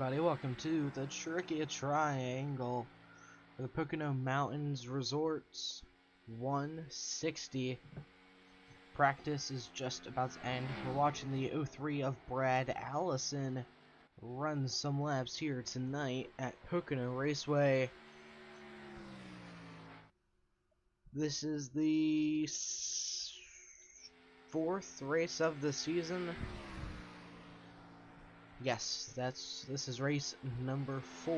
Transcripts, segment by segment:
everybody, welcome to the Tricky Triangle, the Pocono Mountains Resorts 160. Practice is just about to end. We're watching the 03 of Brad Allison run some laps here tonight at Pocono Raceway. This is the fourth race of the season. Yes, this is race number 4.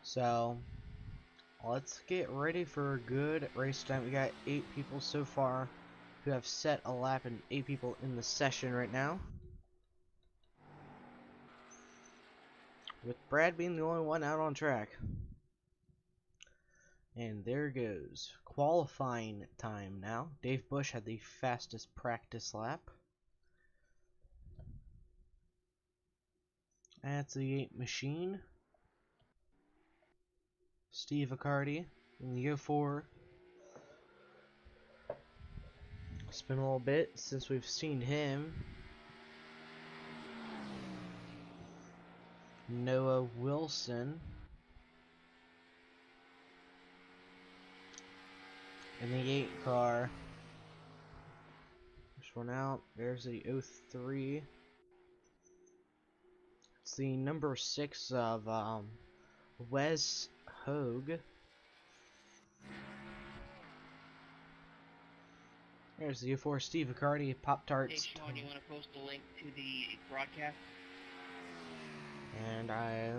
So let's get ready for a good race tonight. We got 8 people so far who have set a lap and 8 people in the session right now, with Brad being the only one out on track. And there goes qualifying time now. Dave Bush had the fastest practice lap. That's the 8 machine. Steve Accardi in the 04. It's been a little bit since we've seen him. Noah Wilson in the 8 car. First one out. There's the 03. It's the number 6 of Wes Hogue. There's the 04 Steve Accardi, Pop-Tarts. Hey Sean, you want to post a link to the broadcast? And I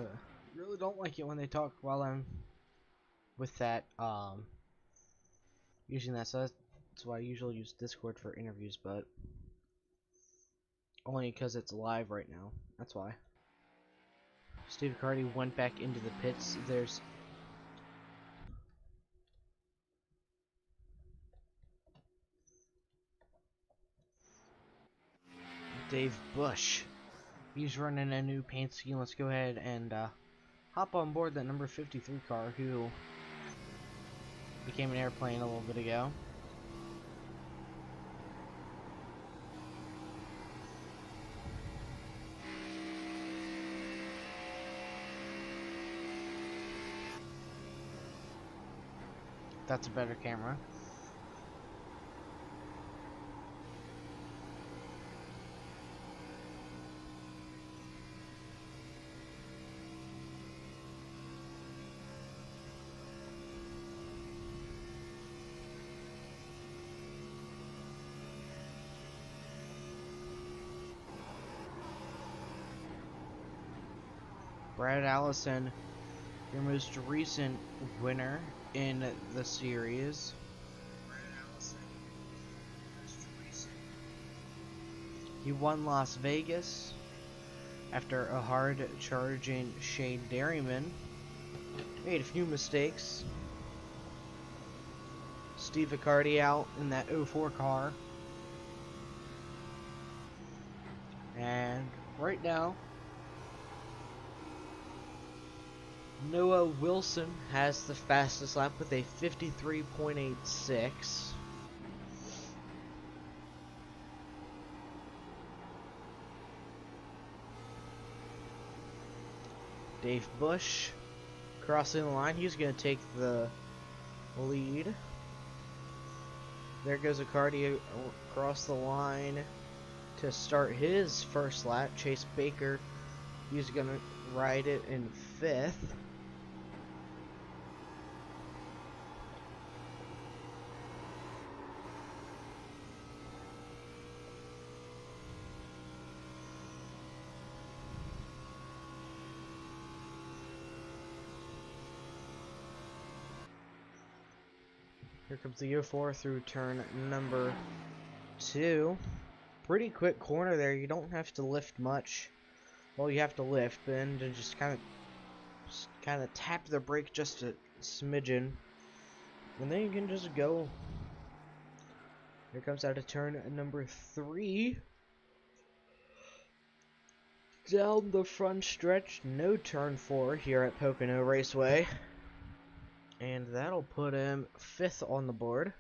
really don't like it when they talk while I'm with that, using that, so that's why I usually use Discord for interviews, but only because it's live right now, that's why. Steve Accardi went back into the pits. There's Dave Bush. He's running a new paint scheme. Let's go ahead and hop on board that number 53 car, who became an airplane a little bit ago. That's a better camera. Brad Allison, your most recent winner in the series. He won Las Vegas after a hard-charging Shane Dairyman. Made a few mistakes. Steve Accardi out in that 04 car. And right now, Noah Wilson has the fastest lap with a 53.86. Dave Bush crossing the line. He's going to take the lead. There goes Accardi across the line to start his first lap. Chase Baker, he's going to ride it in 5th. Here comes the 04 through turn number 2. Pretty quick corner there. You don't have to lift much. Well, you have to lift, but then to just kind of tap the brake just a smidgen, and then you can just go. Here comes out of turn number 3. Down the front stretch, no turn 4 here at Pocono Raceway. And that'll put him 5th on the board.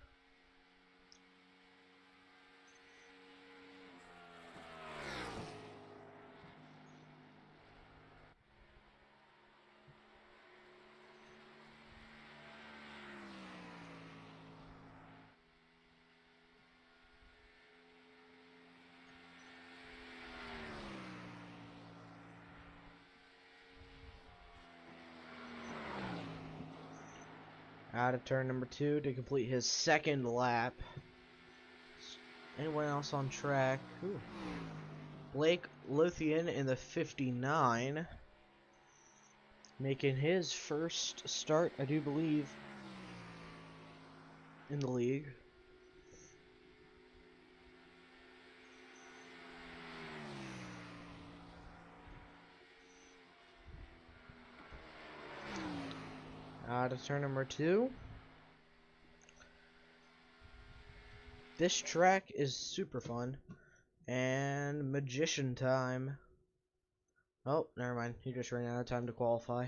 Out of turn number 2 to complete his second lap. Anyone else on track? Ooh. Blake Lothian in the 59. Making his first start, I do believe, in the league. Out of turn number 2. This track is super fun. And magician time. Oh, never mind. He just ran out of time to qualify.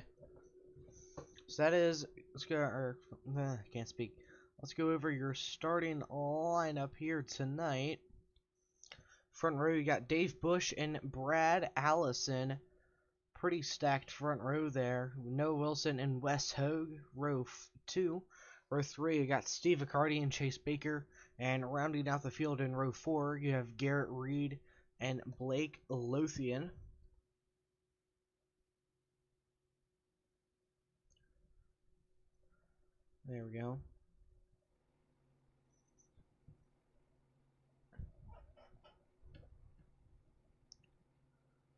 So that is, let's go, can't speak. Let's go over your starting lineup here tonight. Front row, you got Dave Bush and Brad Allison. Pretty stacked front row there. Noah Wilson and Wes Hogue. Row 2. Row 3, you got Steve Accardi and Chase Baker. And rounding out the field in row 4, you have Garrett Reed and Blake Lothian. There we go.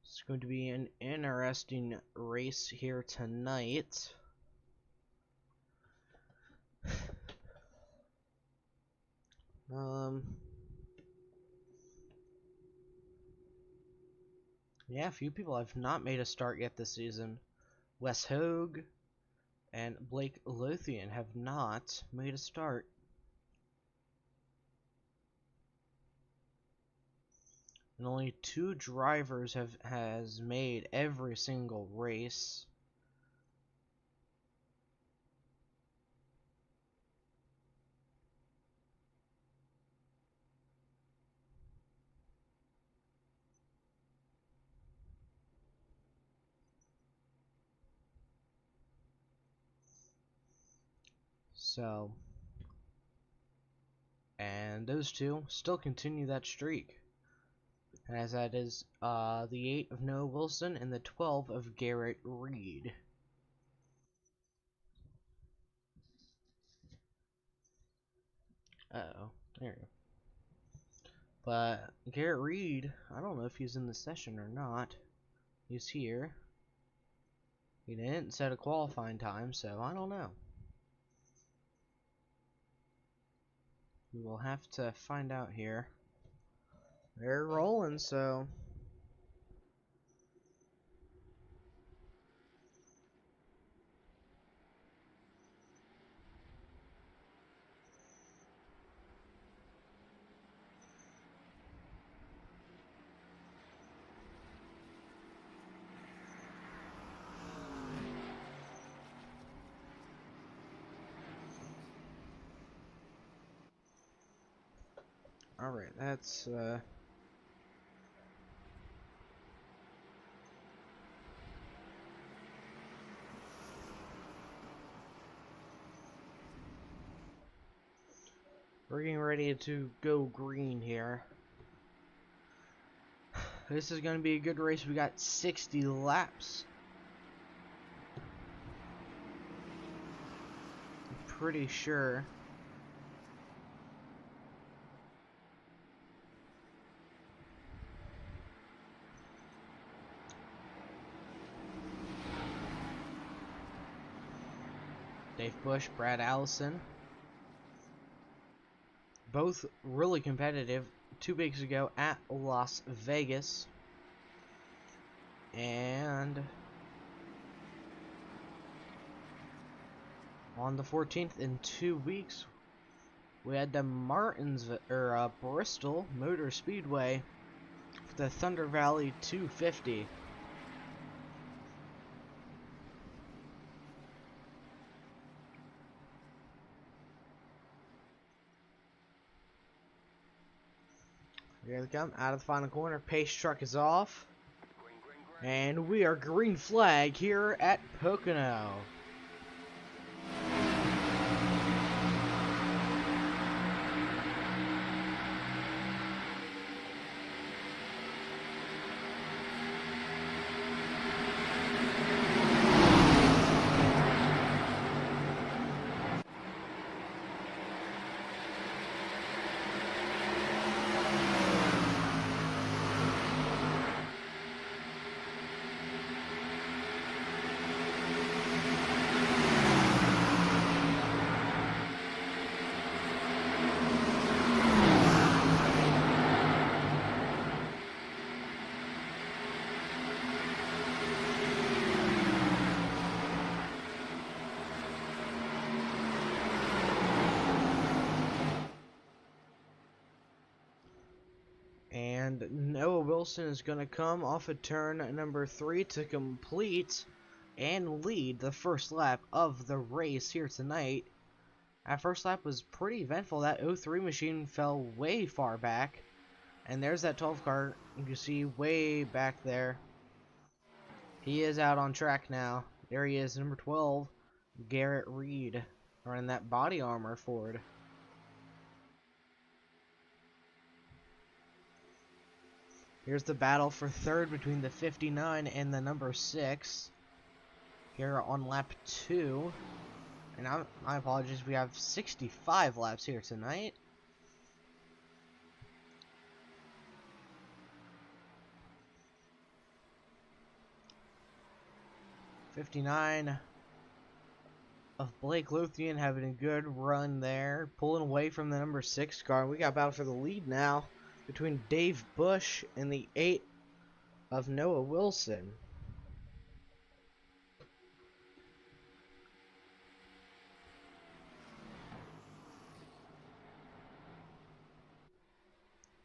It's going to be an interesting race here tonight. Yeah, a few people have not made a start yet this season. Wes Hogue and Blake Lothian have not made a start. And only 2 drivers has made every single race. So, and those 2 still continue that streak. As that is the 8 of Noah Wilson and the 12 of Garrett Reed. Uh-oh, there you go. But Garrett Reed, I don't know if he's in the session or not. He's here. He didn't set a qualifying time, so I don't know. We will have to find out here. They're rolling, so... Alright, that's, we're getting ready to go green here. This is going to be a good race. We got 60 laps. I'm pretty sure. Dave Bush, Brad Allison. Both really competitive 2 weeks ago at Las Vegas. And on the 14th, in 2 weeks, we had the Bristol Motor Speedway for the Thunder Valley 250. Here they come, out of the final corner. Pace truck is off. And we are green flag here at Pocono. And Noah Wilson is going to come off of turn number 3 to complete and lead the first lap of the race here tonight. That first lap was pretty eventful. That 03 machine fell way far back. And there's that 12 car you can see way back there. He is out on track now. There he is, number 12, Garrett Reed, running that body armor Ford. Here's the battle for third between the 59 and the number 6. Here on lap 2. And my apologies, we have 65 laps here tonight. '59 of Blake Lothian having a good run there, pulling away from the number 6 car. We got battle for the lead now between Dave Bush and the 8 of Noah Wilson.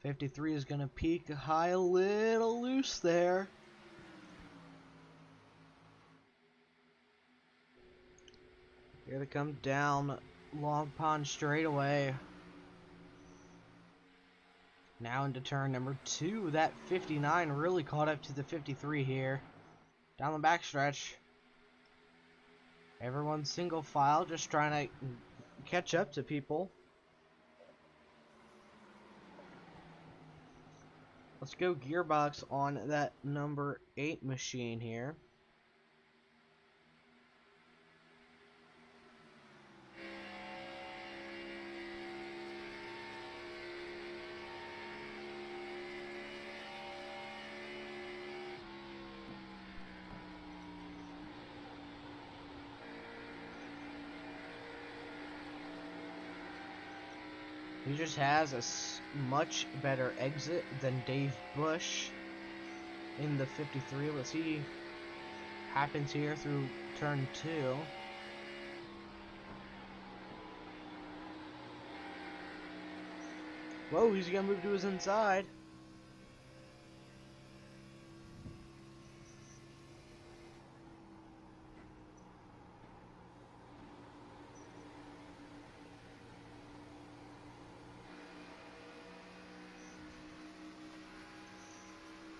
'53 is going to peak high, a little loose there. Here they come down Long Pond straightaway. Now into turn number 2. That 59 really caught up to the 53 here. Down the backstretch. Everyone's single file, just trying to catch up to people. Let's go gearbox on that number 8 machine here. He just has a much better exit than Dave Bush in the 53. Let's see what happens here through turn 2. Whoa, he's gonna move to his inside.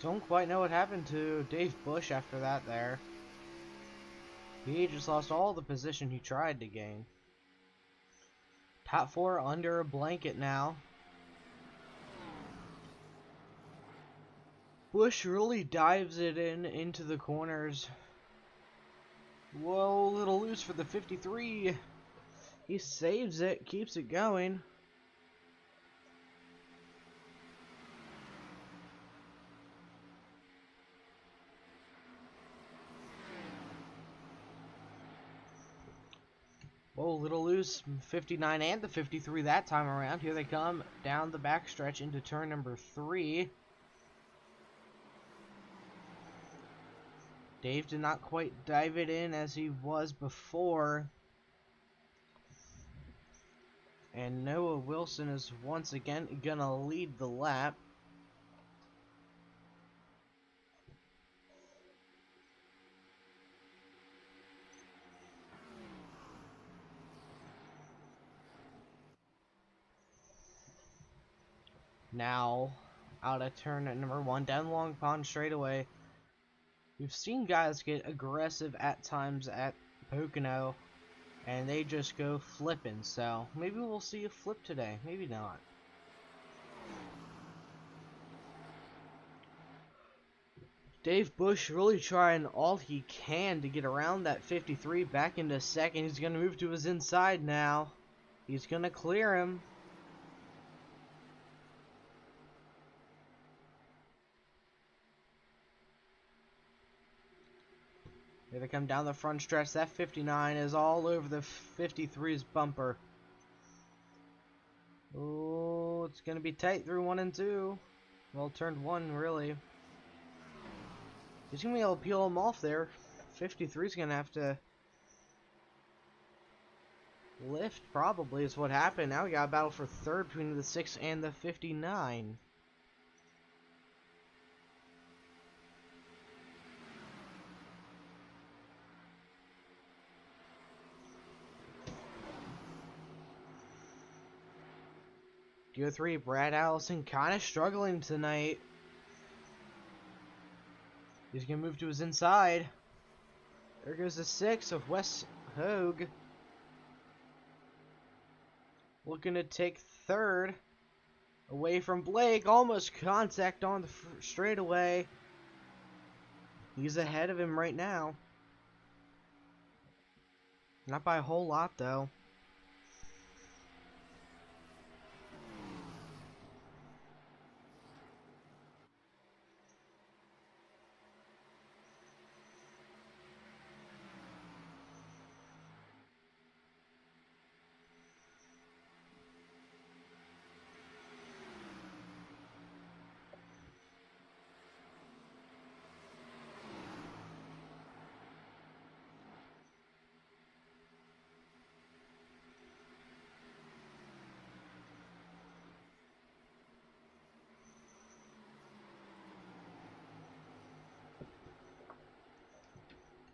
Don't quite know what happened to Dave Bush after that there. He just lost all the position he tried to gain. Top 4 under a blanket now. Bush really dives it into the corners. Whoa, a little loose for the 53. He saves it, keeps it going. Whoa, little loose, 59 and the 53 that time around. Here they come down the backstretch into turn number 3. Dave did not quite dive it in as he was before. And Noah Wilson is once again gonna lead the lap. Now, out of turn at number 1, down Long Pond straightaway. We've seen guys get aggressive at times at Pocono, and they just go flipping. So, maybe we'll see a flip today. Maybe not. Dave Bush really trying all he can to get around that 53 back into second. He's going to move to his inside now. He's going to clear him. Here they come down the front stretch. That 59 is all over the 53's bumper. Oh, it's going to be tight through 1 and 2. Well, turned 1, really. He's going to be able to peel him off there. 53's going to have to lift, probably, is what happened. Now we got a battle for third between the 6 and the 59. Gear 3, Brad Allison kind of struggling tonight. He's going to move to his inside. There goes the 6 of Wes Hogue. Looking to take third. Away from Blake. Almost contact on the straightaway. He's ahead of him right now. Not by a whole lot, though.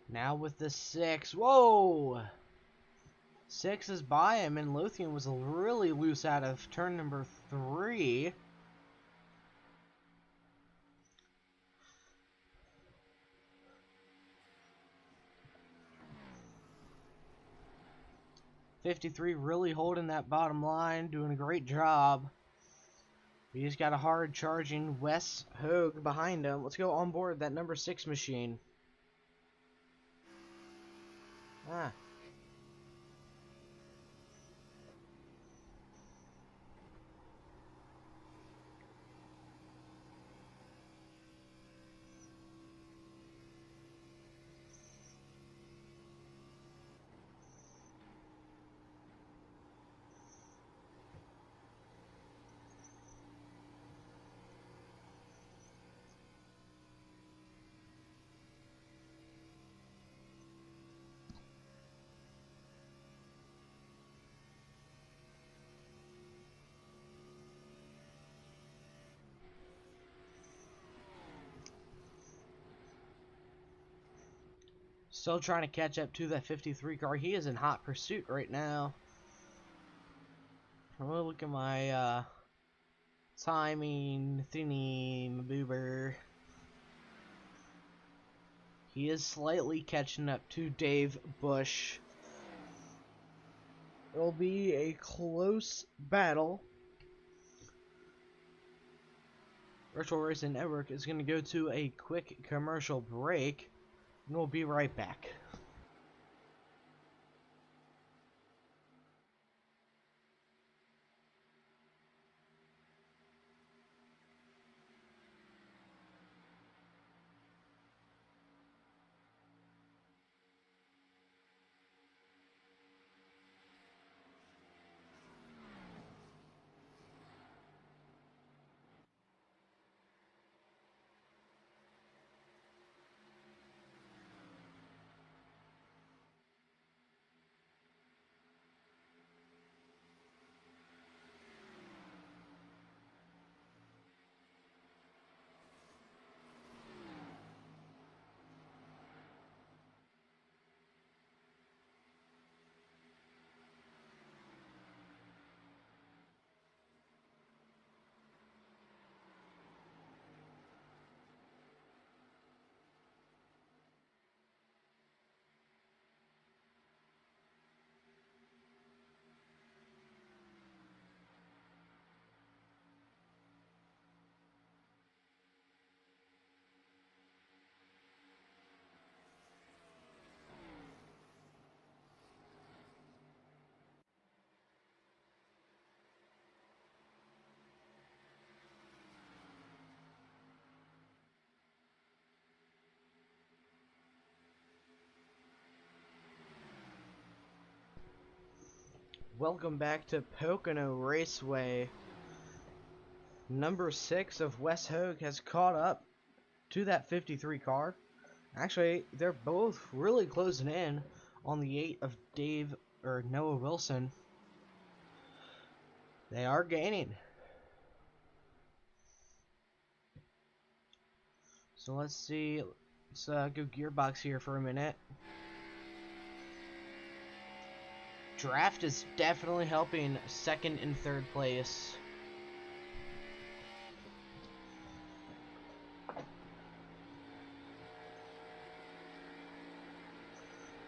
Now with the 6. Whoa! 6 is by him, and Lothian was really loose out of turn number 3. '53 really holding that bottom line, doing a great job. He's got a hard charging Wes Hogue behind him. Let's go on board that number 6 machine. Ah. Still trying to catch up to that 53 car. He is in hot pursuit right now. I'm gonna look at my timing thingy, my boober. He is slightly catching up to Dave Bush. It'll be a close battle. Virtual Racing Network is going to go to a quick commercial break, and we'll be right back. Welcome back to Pocono Raceway. Number 6 of Wes Hogue has caught up to that 53 car. Actually, they're both really closing in on the 8 of Noah Wilson. They are gaining. So let's see. Let's go gearbox here for a minute. Draft is definitely helping second and third place.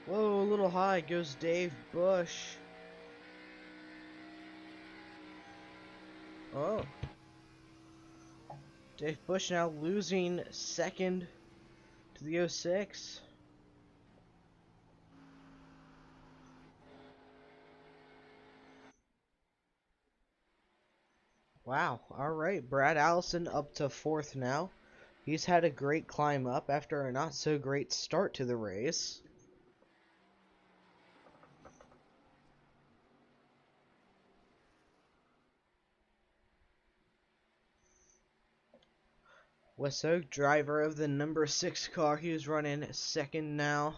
Whoa, a little high goes Dave Bush. Oh. Dave Bush now losing second to the 06. Wow. Alright, Brad Allison up to fourth now. He's had a great climb up after a not so great start to the race. Wessoak, driver of the number 6 car, he's running second now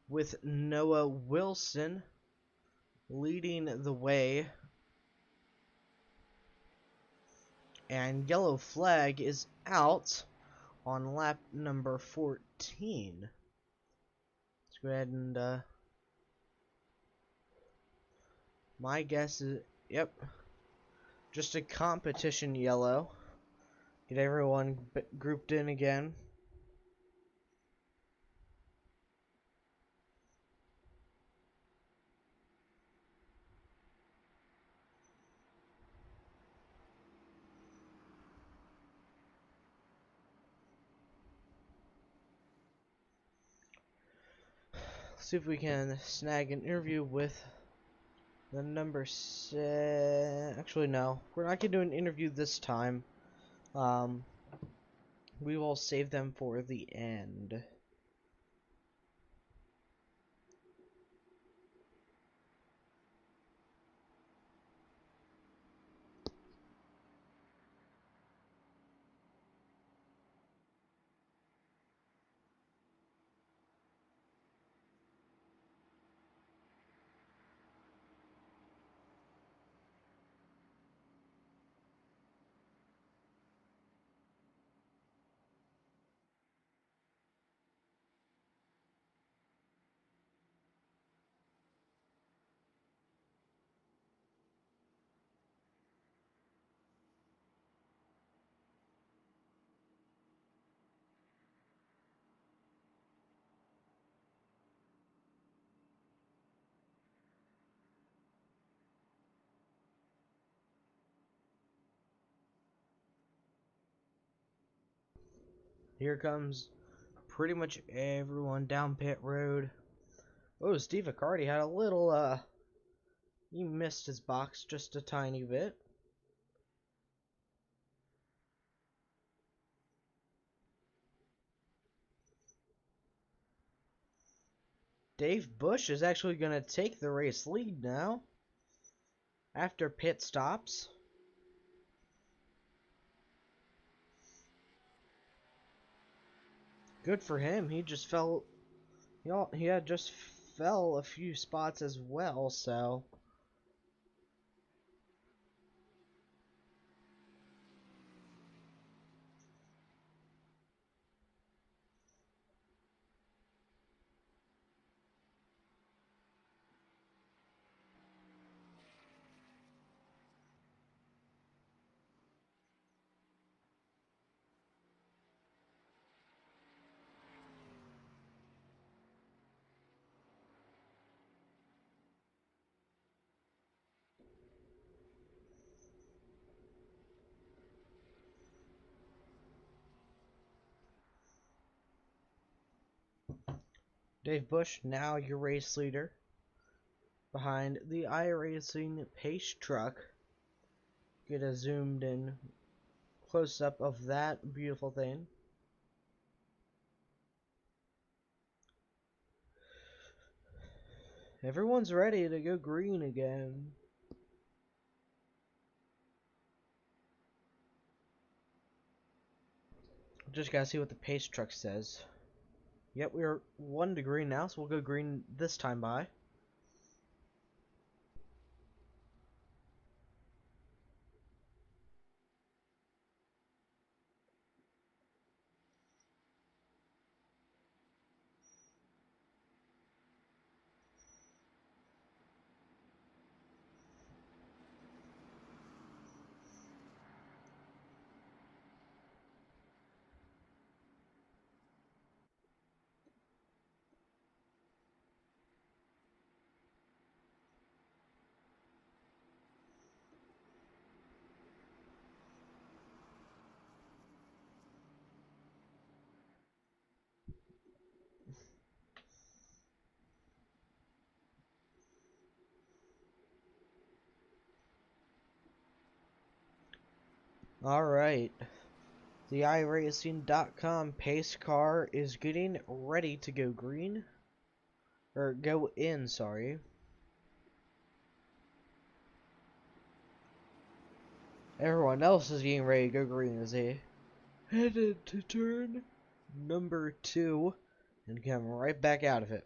with Noah Wilson leading the way. And yellow flag is out on lap number 14. Let's go ahead and, my guess is, yep, just a competition yellow. Get everyone grouped in again. See if we can snag an interview with the number 6. Actually, no. We're not going to do an interview this time. We will save them for the end. Here comes pretty much everyone down pit road. Oh, Steve Accardi had a little, he missed his box just a tiny bit. Dave Bush is actually going to take the race lead now after pit stops. Good for him. He just fell. He had just fell a few spots as well, so. Dave Bush, now your race leader, behind the iRacing pace truck. Get a zoomed in close up of that beautiful thing. Everyone's ready to go green again. Just gotta see what the pace truck says. Yep, we're 1 to green now, so we'll go green this time by. Alright. The iRacing.com pace car is getting ready to go green. Or go in, sorry. Everyone else is getting ready to go green as they headed to turn number 2 and come right back out of it.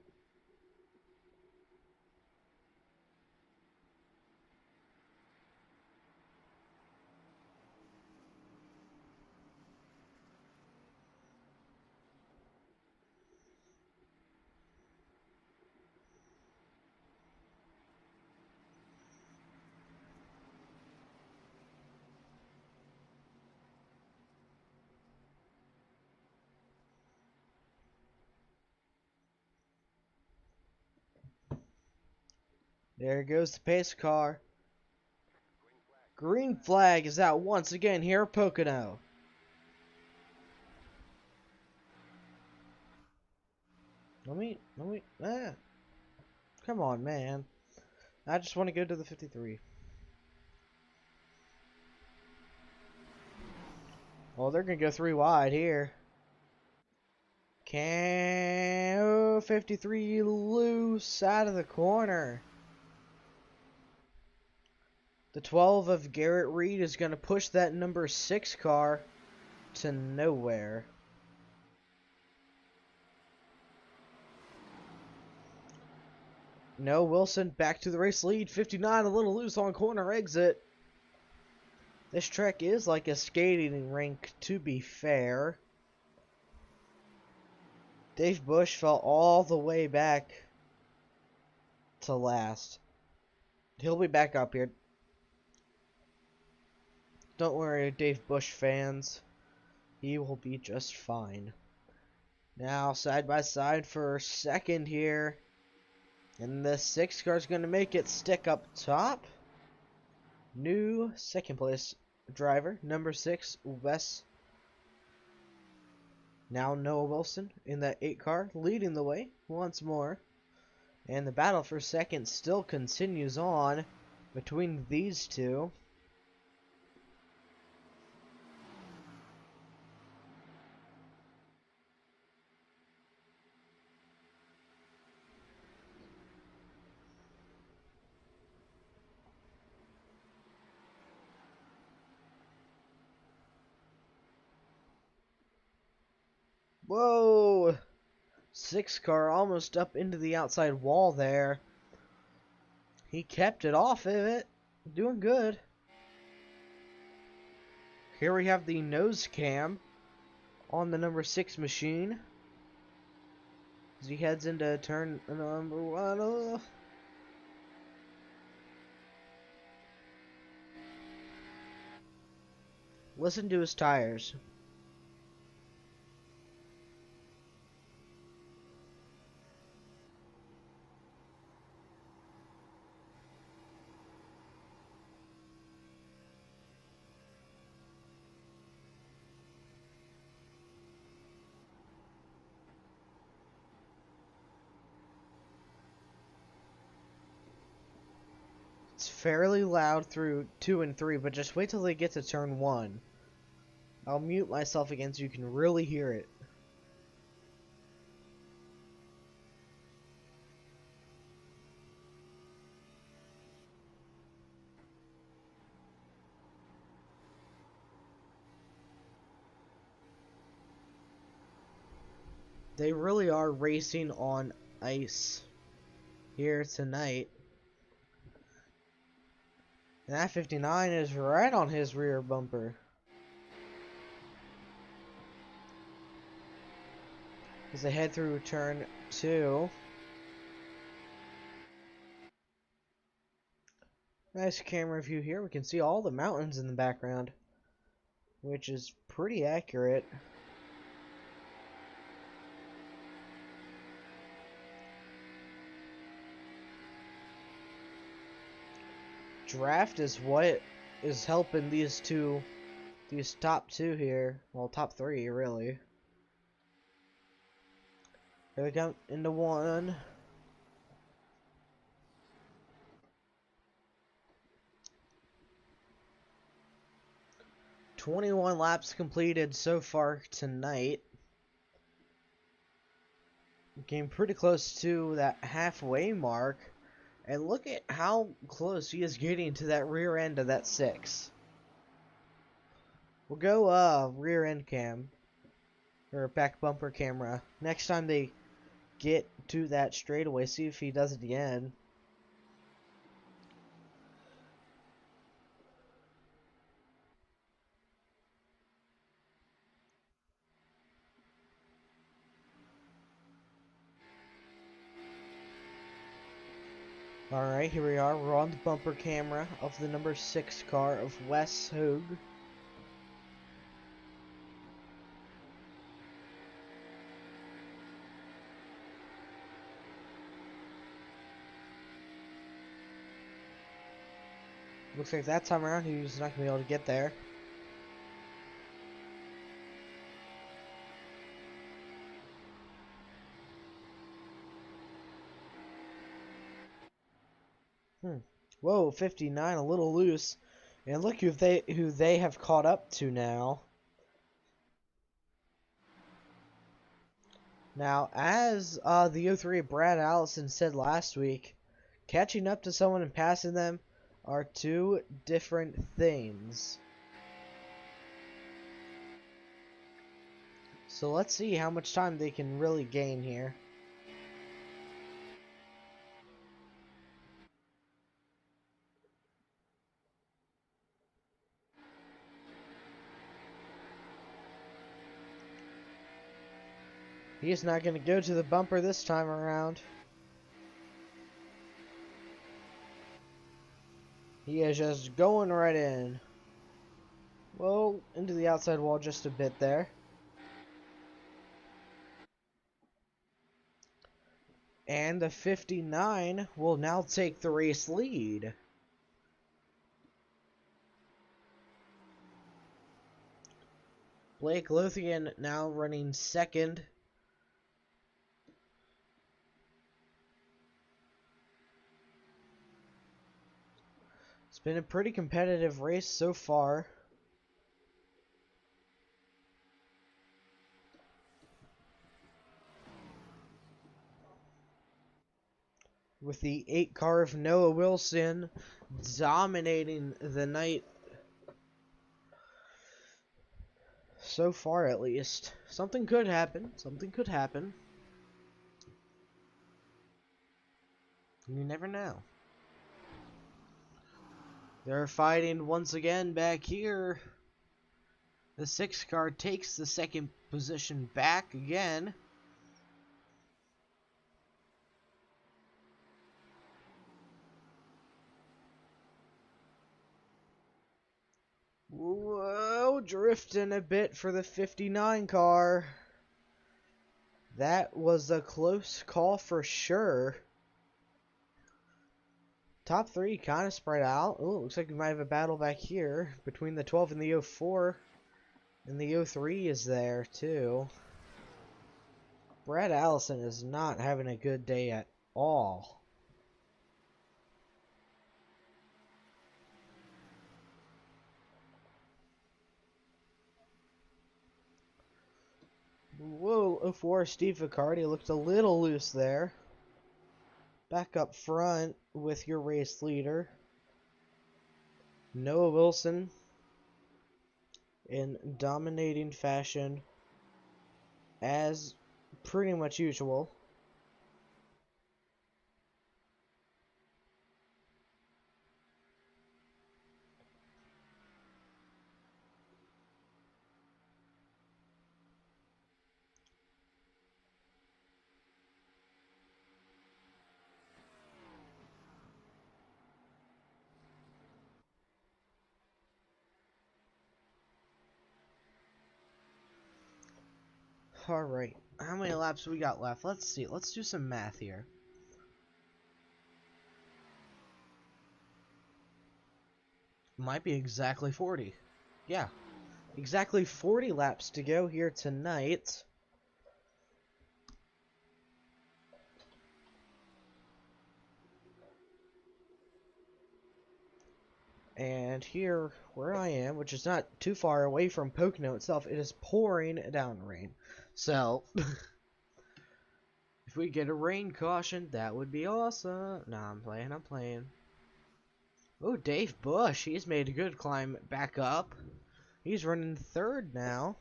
There goes the pace car. Green flag is out once again here at Pocono. Come on, man. I just want to go to the 53. Well, they're going to go 3 wide here. Can 53 loose out of the corner. The 12 of Garrett Reed is going to push that number 6 car to nowhere. No, Wilson back to the race lead. 59 a little loose on corner exit. This track is like a skating rink, to be fair. Dave Bush fell all the way back to last. He'll be back up here. Don't worry, Dave Bush fans. He will be just fine. Now, side by side for second here. And the 6 car is going to make it stick up top. New second place driver, number 6, Wes. Now Noah Wilson in that 8 car, leading the way once more. And the battle for second still continues on between these two. Whoa! 6 car almost up into the outside wall there. He kept it off of it. Doing good. Here we have the nose cam on the number 6 machine as he heads into turn number 1. Oh. Listen to his tires. It's fairly loud through 2 and 3, but just wait till they get to turn 1. I'll mute myself again so you can really hear it. They really are racing on ice here tonight. And that 59 is right on his rear bumper. As they head through turn 2. Nice camera view here. We can see all the mountains in the background, which is pretty accurate. Draft is what is helping these top 2 here. Well, top 3 really. Here they come into 1. 21 laps completed so far tonight. Getting pretty close to that halfway mark. And look at how close he is getting to that rear end of that 6. We'll go rear end cam. Or back bumper camera. Next time they get to that straightaway, see if he does it again. Alright, here we are. We're on the bumper camera of the number 6 car of Wes Hoog. Looks like that time around he's not going to be able to get there. Whoa, 59, a little loose. And look who they have caught up to now. Now, as the 03 Brad Allison said last week, catching up to someone and passing them are two different things. So let's see how much time they can really gain here. He's not going to go to the bumper this time around. He is just going right in. Well, into the outside wall just a bit there. And the 59 will now take the race lead. Blake Lothian now running second. It's been a pretty competitive race so far. With the 8 car of Noah Wilson dominating the night. So far, at least. Something could happen. Something could happen. You never know. They're fighting once again back here. The 6 car takes the second position back again. Whoa, drifting a bit for the 59 car. That was a close call for sure. Top 3 kind of spread out. Oh, looks like we might have a battle back here between the 12 and the 04. And the 03 is there too. Brad Allison is not having a good day at all. Whoa, 04 Steve Vicardi looked a little loose there. Back up front with your race leader, Noah Wilson, in dominating fashion as pretty much usual. Alright, how many laps we got left? Let's see, let's do some math here. Might be exactly 40. Yeah, exactly 40 laps to go here tonight. And here, where I am, which is not too far away from Pocono itself, it is pouring down rain. So, if we get a rain caution, that would be awesome. Nah, I'm playing. Oh, Dave Bush, he's made a good climb back up. He's running third now.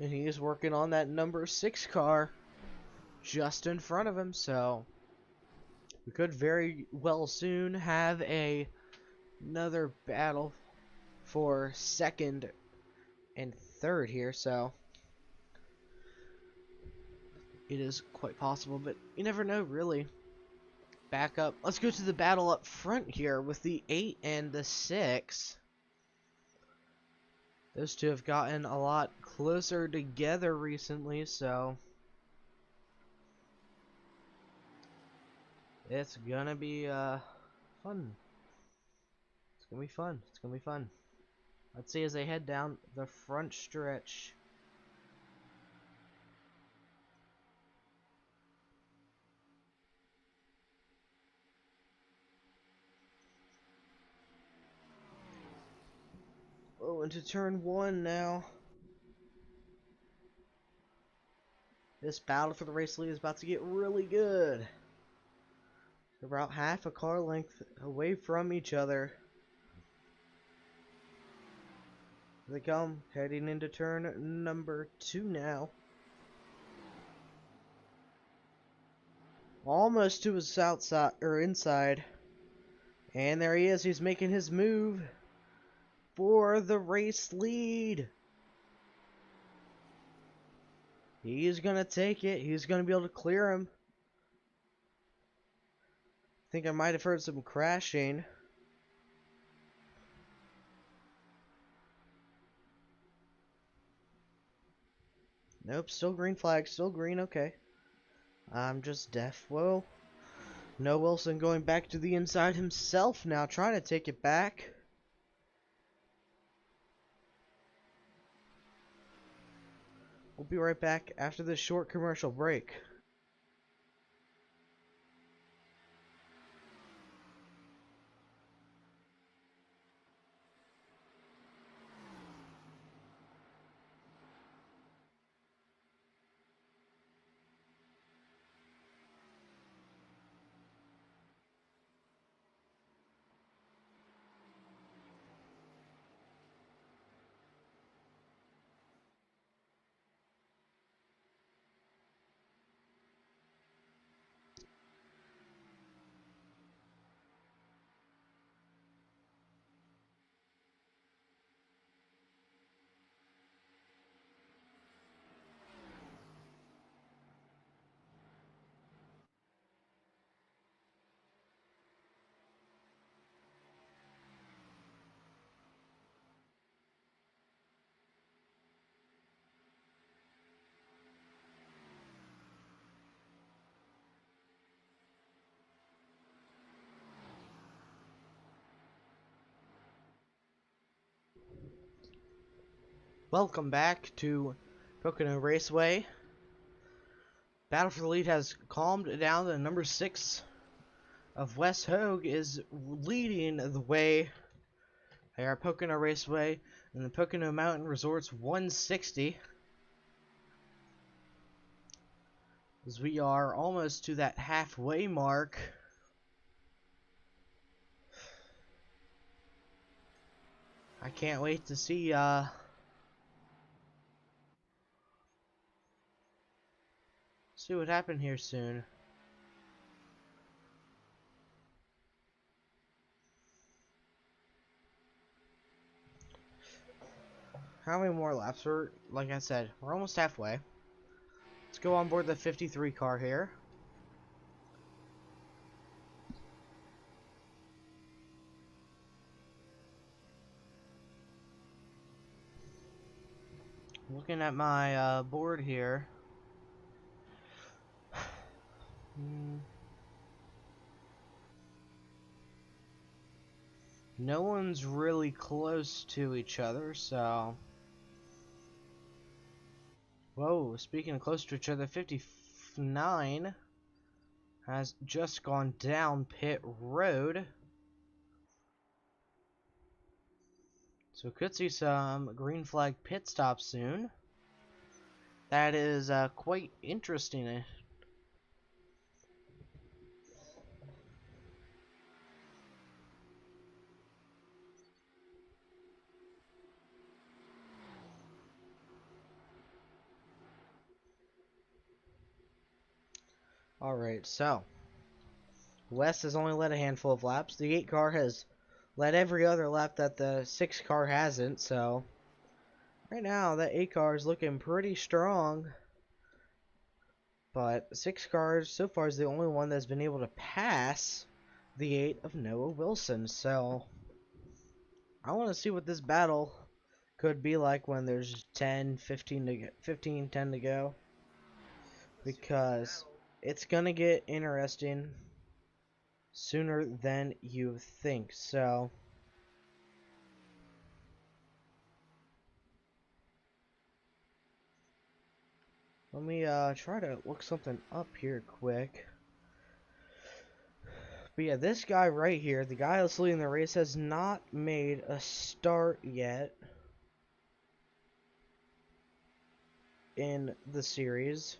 And he's working on that number 6 car just in front of him, so we could very well soon have another battle for second and third here, so it is quite possible, but you never know, really. Back up. Let's go to the battle up front here with the 8 and the 6. Those two have gotten a lot closer together recently, so it's gonna be fun. It's gonna be fun. It's gonna be fun. Let's see as they head down the front stretch. Oh, into turn 1 now. This battle for the race lead is about to get really good. They're about half a car length away from each other. Here they come, heading into turn number 2 now. Almost to his outside or inside. And there he is, he's making his move for the race lead. He's gonna take it. He's gonna be able to clear him. I think I might have heard some crashing. Nope, still green flag, still green, okay. I'm just deaf. Whoa. No Wilson going back to the inside himself now, trying to take it back. We'll be right back after this short commercial break. Welcome back to Pocono Raceway. Battle for the lead has calmed down. The number 6 of West Hogue is leading the way. They are Pocono Raceway and the Pocono Mountain Resorts 160. As we are almost to that halfway mark. I can't wait to see what happened here soon. How many more laps? Like I said, we're almost halfway. Let's go on board the 53 car here. Looking at my board here. No one's really close to each other, so... Whoa, speaking of close to each other, 59 has just gone down pit road. So could see some green flag pit stops soon. That is quite interesting. Alright, so Wes has only led a handful of laps. The 8 car has led every other lap that the 6 car hasn't, so right now that 8 car is looking pretty strong. But 6 cars so far is the only one that's been able to pass the 8 of Noah Wilson, so I want to see what this battle could be like when there's 10, 15 to go, 15, 10 to go, because it's gonna get interesting sooner than you think. So let me try to look something up here quick. But yeah, this guy right here, the guy that's leading the race, has not made a start yet in the series.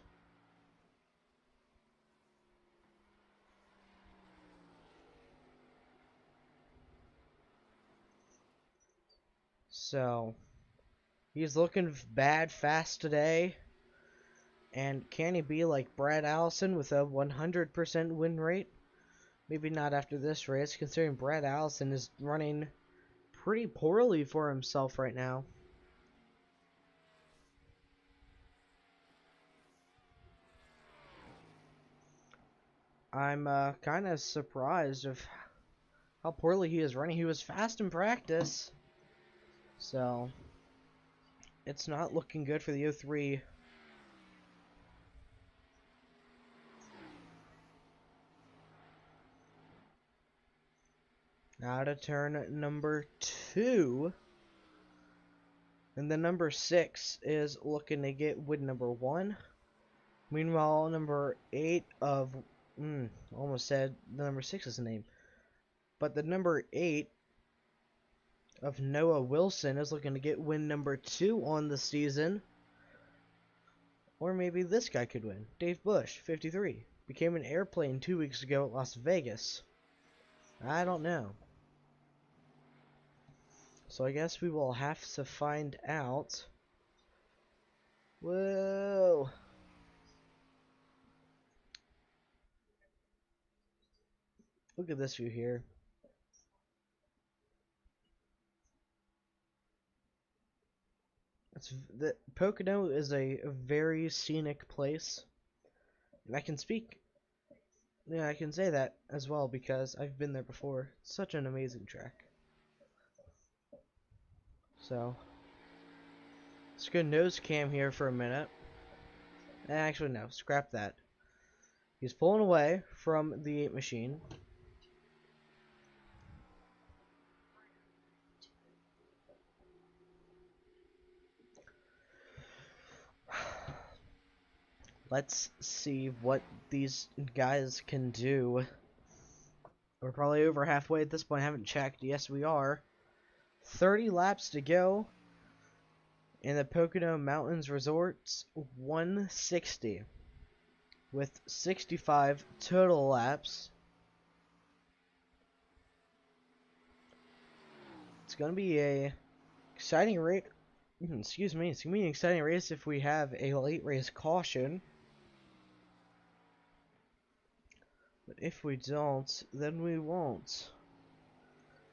So he's looking bad fast today. And can he be like Brad Allison with a 100% win rate? Maybe not after this race, considering Brad Allison is running pretty poorly for himself right now. I'm kind of surprised of how poorly he is running. He was fast in practice, so it's not looking good for the 03. Now to turn number 2. And the number 6 is looking to get win number 1. Meanwhile, number 8 of... almost said the number 6 is the name. But the number 8 of Noah Wilson is looking to get win number 2 on the season. Or maybe this guy could win. Dave Bush, 53. Became an airplane 2 weeks ago at Las Vegas. I don't know. So I guess we will have to find out. Whoa. Look at this view here. The Pocono is a very scenic place. And I can speak. Yeah, I can say that as well because I've been there before. It's such an amazing track. So, let's go nose cam here for a minute. Actually, no, scrap that. He's pulling away from the 8 machine. Let's see what these guys can do. We're probably over halfway at this point. I haven't checked. Yes, we are. 30 laps to go. In the Pocono Mountains Resorts, 160. With 65 total laps. It's going to be a exciting race. Excuse me. It's going to be an exciting race if we have a late race caution. But if we don't, then we won't.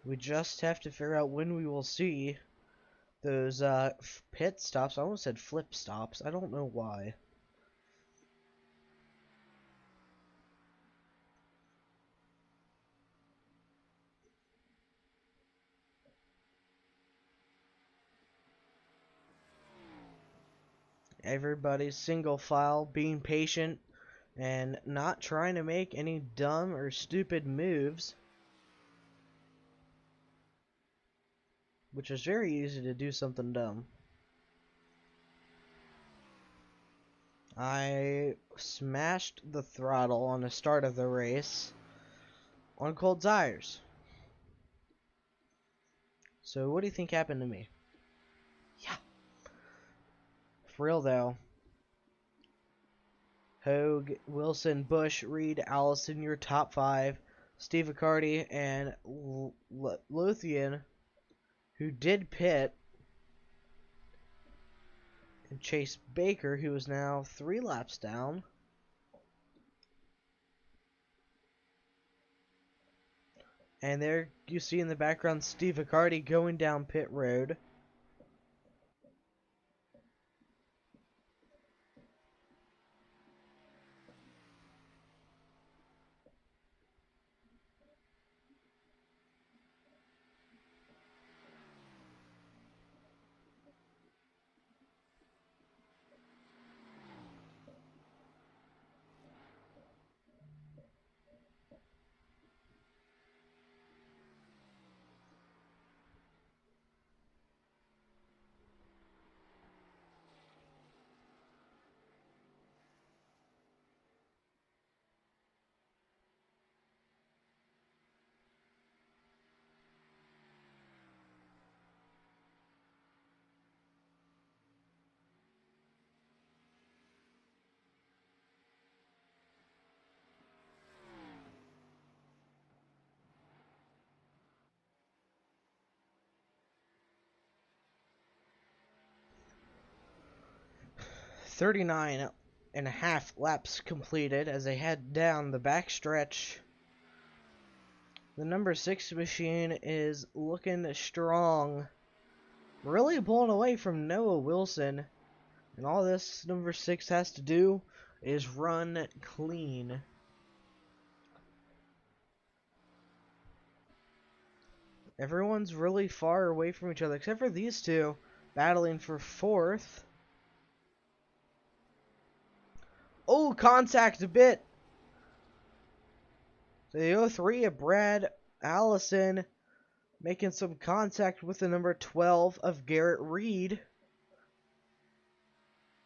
We just have to figure out when we will see those pit stops. I almost said flip stops. I don't know why. Everybody's single file, being patient, and not trying to make any dumb or stupid moves. Which is very easy to do something dumb. I smashed the throttle on the start of the race on cold tires. So what do you think happened to me? Yeah. For real though. Hogue, Wilson, Bush, Reed, Allison, your top 5. Steve Accardi and Lothian, who did pit, and Chase Baker, who is now 3 laps down. And there you see in the background Steve Accardi going down pit road. .39.5 laps completed as they head down the backstretch. The number 6 machine is looking strong. Really pulling away from Noah Wilson. And all this number 6 has to do is run clean. Everyone's really far away from each other, except for these two, battling for 4th. Oh, contact a bit. The 03 of Brad Allison making some contact with the number 12 of Garrett Reed.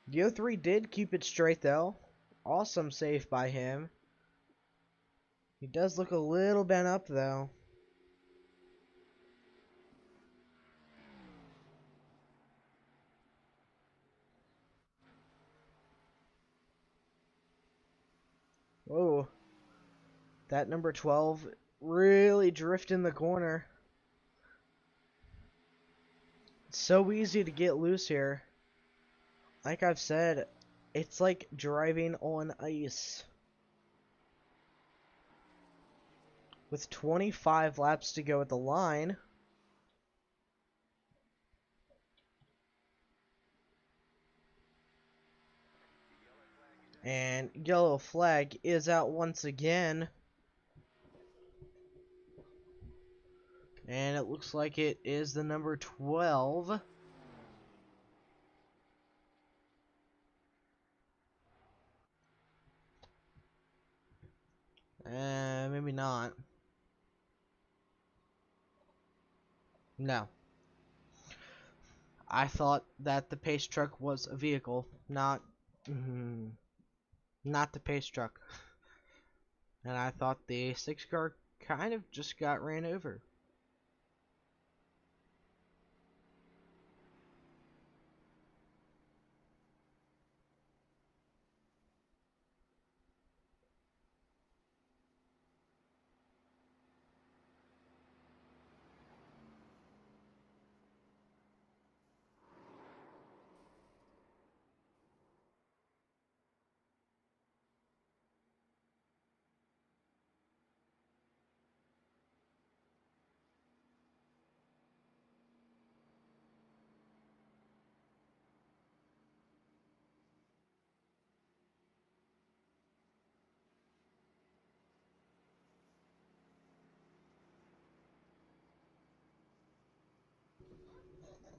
The 03 did keep it straight though. Awesome save by him. He does look a little bent up though. Whoa. That number 12 really drifting the corner. It's so easy to get loose here. Like I've said, it's like driving on ice. With 25 laps to go at the line. And yellow flag is out once again. And it looks like it is the number 12. Maybe not. No. I thought that the pace truck was a vehicle, not the pace truck. And I thought the 6 car kind of just got ran over.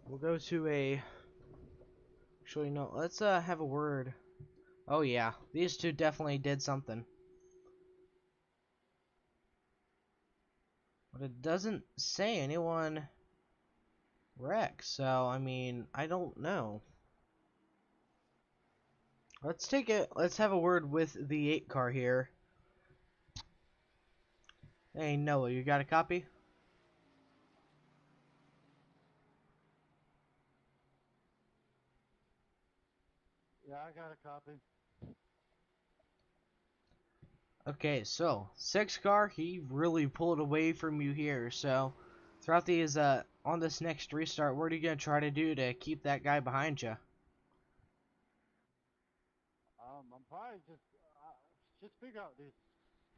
We'll go to a... Actually, no. Let's have a word. Oh, yeah. These two definitely did something. But it doesn't say anyone wrecked, so, I mean, I don't know. Let's have a word with the 8 car here. Hey, Noah, you got a copy? Yeah, I got a copy. Okay, so 6 car, he really pulled away from you here. So throughout these on this next restart, what are you gonna try to do to keep that guy behind you? I'm probably just figure out these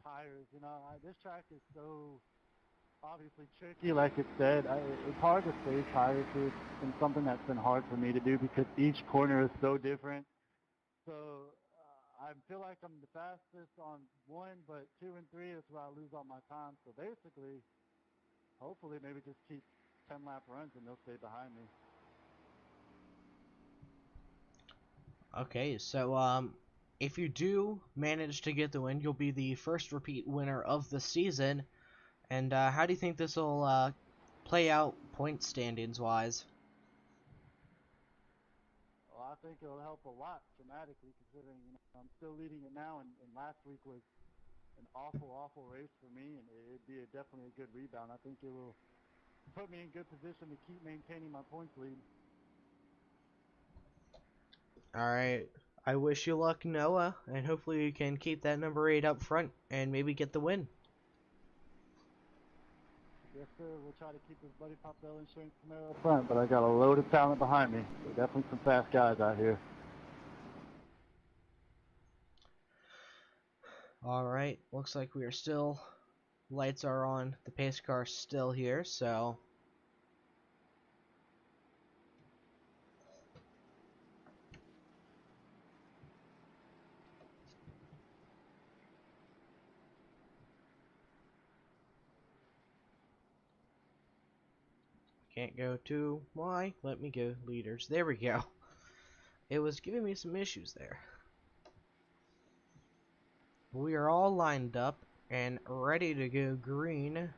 tires. You know, this track is so obviously tricky, like it said. It's hard to save tires here. It's been something that's been hard for me to do because each corner is so different. So I feel like I'm the fastest on one, but two and three is where I lose all my time. So basically, hopefully, maybe just keep 10 lap runs and they'll stay behind me. Okay, so if you do manage to get the win, you'll be the first repeat winner of the season. And how do you think this will play out point standings wise? Well, I think it'll help a lot dramatically considering I'm still leading it now, and last week was an awful race for me, and it'd be definitely a good rebound. I think it will put me in good position to keep maintaining my points lead. Alright, I wish you luck, Noah, and hopefully you can keep that number 8 up front and maybe get the win. Yes, sir. We'll try to keep this Buddy Popell Insurance Camaro up front, but I got a load of talent behind me. So definitely some fast guys out here. Alright, looks like we are still, lights are on, the pace car still here, so can't go to, why? Let me go leaders, there we go. It was giving me some issues there. We are all lined up and ready to go green.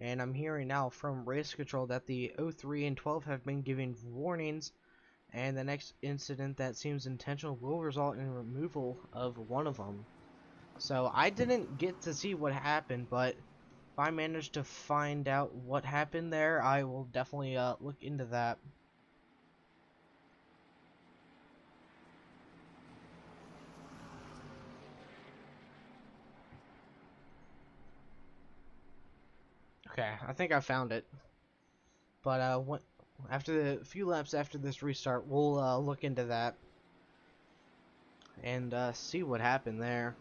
And I'm hearing now from race control that the 03 and 12 have been giving warnings, and the next incident that seems intentional will result in removal of one of them. So I didn't get to see what happened, but if I manage to find out what happened there, I will definitely look into that. Okay, I think I found it. But after the few laps after this restart, we'll look into that and see what happened there.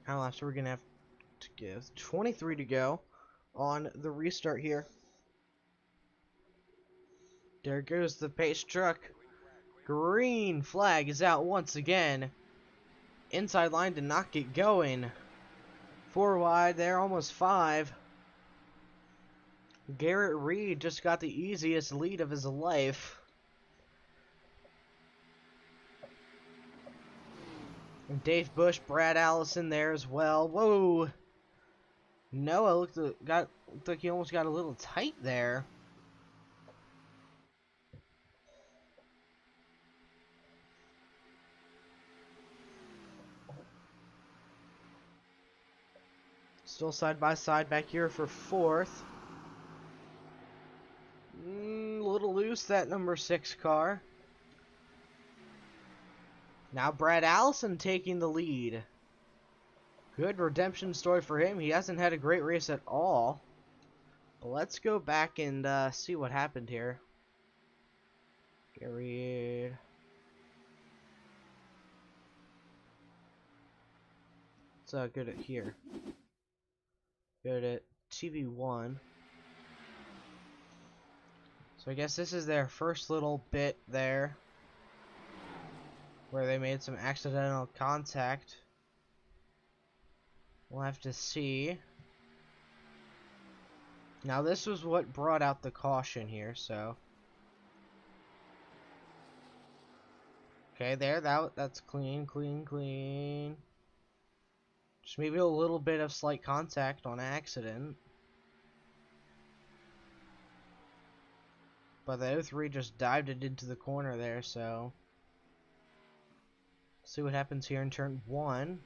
How laps are we gonna have to give? 23 to go on the restart here. There goes the pace truck. Green flag is out once again. Inside line did not get going. 4 wide there, almost 5. Garrett Reed just got the easiest lead of his life. And Dave Bush, Brad Allison there as well. Whoa! Noah looked like he almost got a little tight there. Still side by side back here for 4th. Little loose, that number 6 car. Now Brad Allison taking the lead. Good redemption story for him. He hasn't had a great race at all. But let's go back and see what happened here. Gary. It's good at here. Good at TV1. So I guess this is their first little bit there, where they made some accidental contact. We'll have to see. Now this was what brought out the caution here, so. Okay, there, that's clean, clean, clean. Just maybe a little bit of slight contact on accident. But the 03 just dived it into the corner there, so. See what happens here in turn 1.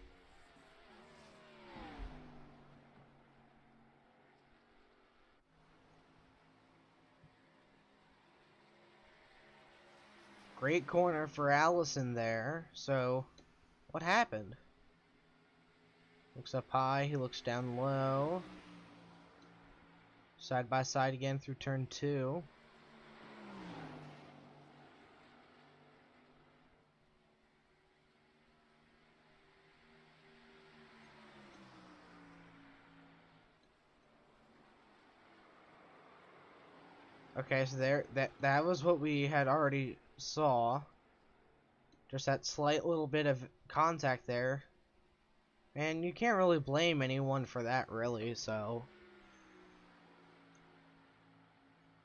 Great corner for Allison there. So, what happened? Looks up high, he looks down low. Side by side again through turn 2. Okay, so there, that was what we had already saw. Just that slight little bit of contact there. And you can't really blame anyone for that, really, so.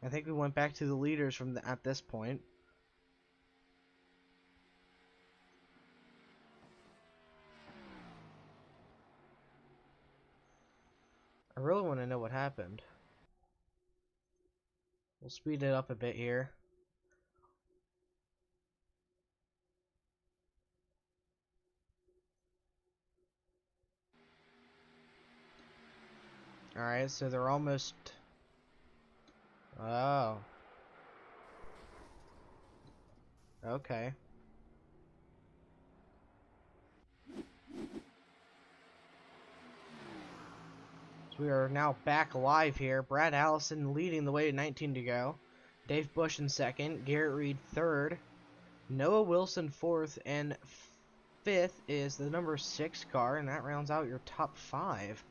I think we went back to the leaders from at this point. I really want to know what happened. We'll speed it up a bit here. Alright, so they're almost... Oh. Okay. So we are now back alive here. Brad Allison leading the way at 19 to go. Dave Bush in second. Garrett Reed third. Noah Wilson fourth. And fifth is the number 6 car. And that rounds out your top 5.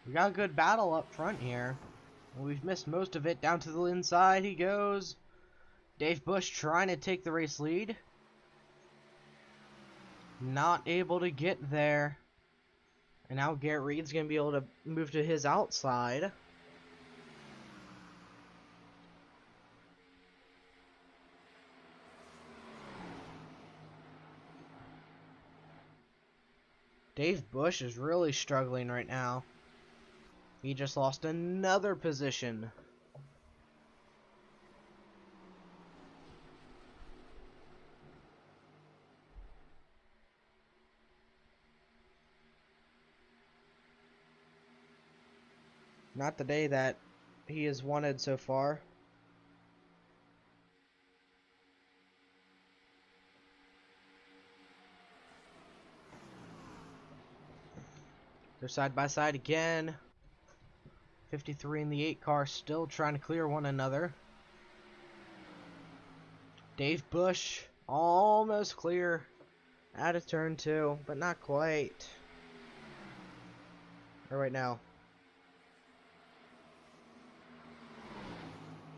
We got a good battle up front here. We've missed most of it. Down to the inside he goes. Dave Bush trying to take the race lead. Not able to get there. And now Garrett Reed's going to be able to move to his outside. Dave Bush is really struggling right now. He just lost another position. Not the day that he has wanted so far. They're side by side again. 53 in the 8 car still trying to clear one another. Dave Bush almost clear out of turn 2, but not quite. Or right now.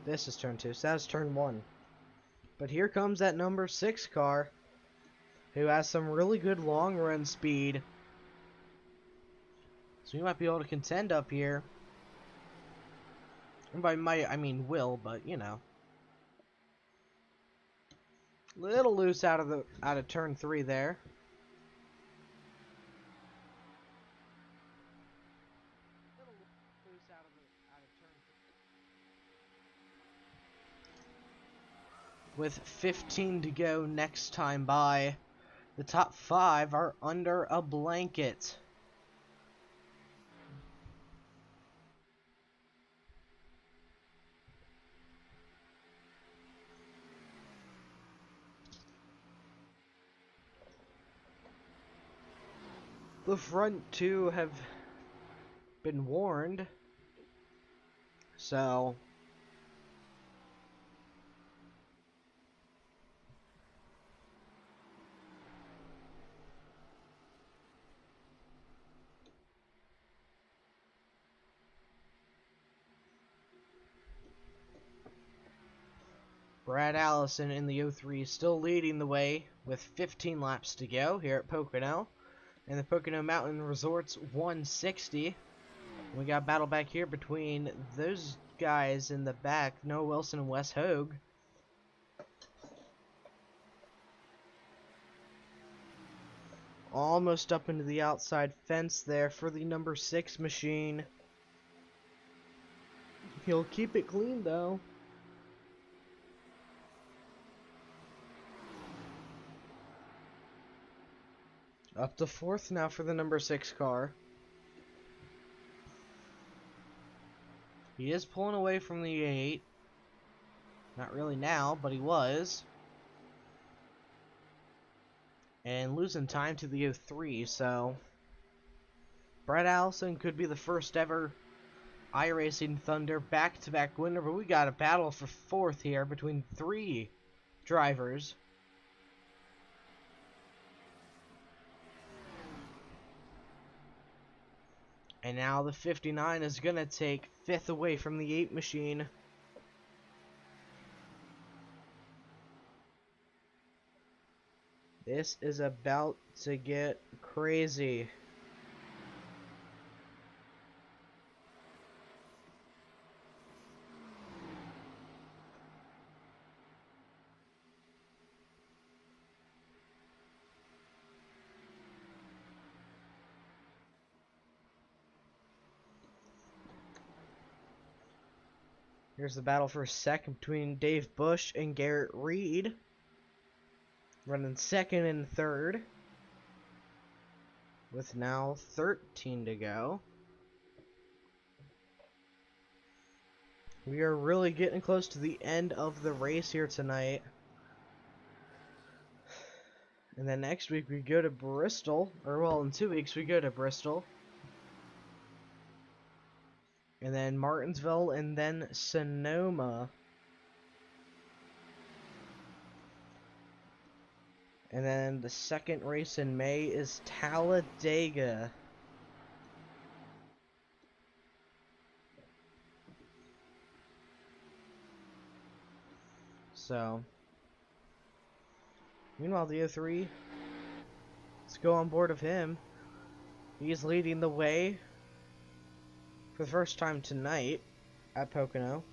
This is turn 2, so that's turn 1. But here comes that number 6 car, who has some really good long run speed. So we might be able to contend up here. And by might, I mean will, but you know. Little loose out of turn 3 there. With 15 to go next time by, the top 5 are under a blanket. The front 2 have been warned, so Brad Allison in the 03 still leading the way with 15 laps to go here at Pocono. And the Pocono Mountain Resorts 160. We got a battle back here between those guys in the back, Noah Wilson and Wes Hogue. Almost up into the outside fence there for the number 6 machine. He'll keep it clean though. Up to 4th now for the number 6 car. He is pulling away from the 8. Not really now, but he was. And losing time to the 03, so Brad Allison could be the first ever iRacing Thunder back-to-back winner, but we got a battle for 4th here between 3 drivers. And now the 59 is going to take 5th away from the 8 machine. This is about to get crazy. Here's the battle for 2nd between Dave Bush and Garrett Reed. Running 2nd and 3rd. With now 13 to go. We are really getting close to the end of the race here tonight. And then next week we go to Bristol. Or well, in 2 weeks we go to Bristol. And then Martinsville, and then Sonoma. And then the 2nd race in May is Talladega. So, meanwhile the 03, let's go on board of him. He's leading the way for the first time tonight at Pocono.